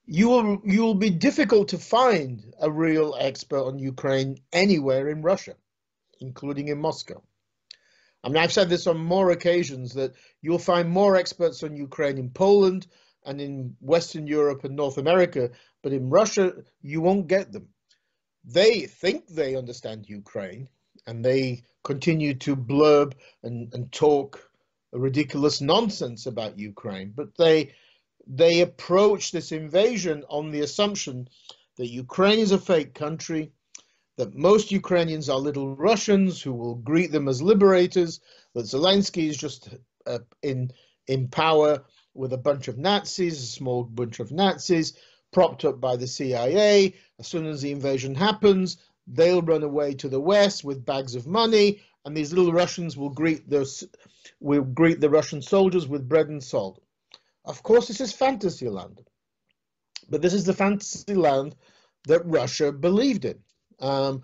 you will be difficult to find a real expert on Ukraine anywhere in Russia, including in Moscow. I mean, I've said this on more occasions that you'll find more experts on Ukraine in Poland and in Western Europe and North America, but in Russia, you won't get them. They think they understand Ukraine, and they continue to blurb and talk ridiculous nonsense about Ukraine, but they approach this invasion on the assumption that Ukraine is a fake country, that most Ukrainians are little Russians who will greet them as liberators, that Zelensky is just in power with a bunch of Nazis, a small bunch of Nazis, propped up by the CIA. As soon as the invasion happens, they'll run away to the West with bags of money, and these little Russians will greet the Russian soldiers with bread and salt. Of course, this is fantasy land, but this is the fantasy land that Russia believed in, and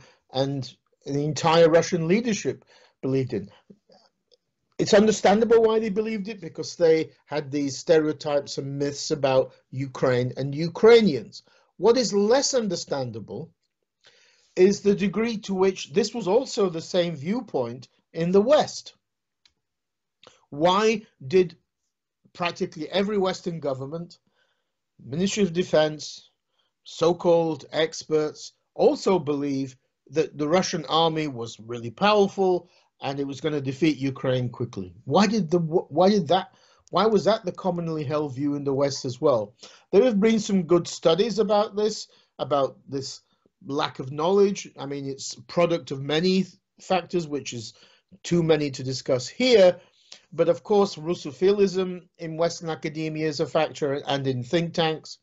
the entire Russian leadership believed in. It's understandable why they believed it, because they had these stereotypes and myths about Ukraine and Ukrainians. What is less understandable is the degree to which this was also the same viewpoint in the West. Why did practically every Western government, Ministry of Defense, so-called experts also believe that the Russian army was really powerful and it was going to defeat Ukraine quickly? Why was that the commonly held view in the West as well? There have been some good studies about this lack of knowledge. I mean, it's a product of many factors, which is too many to discuss here. But of course, Russophilism in Western academia is a factor, and in think tanks.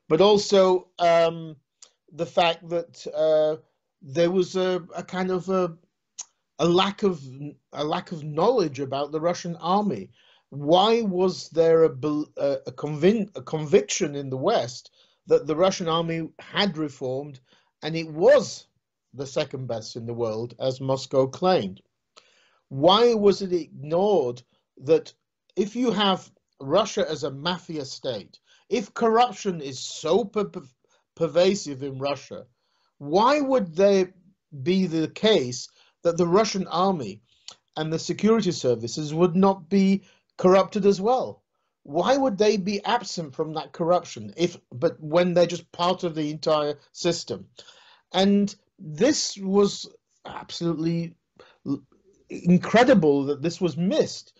But also the fact that there was a kind of a lack of knowledge about the Russian army. Why was there a conviction in the West that the Russian army had reformed and it was the second best in the world, as Moscow claimed? Why was it ignored that if you have Russia as a mafia state, if corruption is so pervasive in Russia, why would there be the case that the Russian army and the security services would not be corrupted as well? Why would they be absent from that corruption but when they're just part of the entire system? And this was absolutely incredible that this was missed.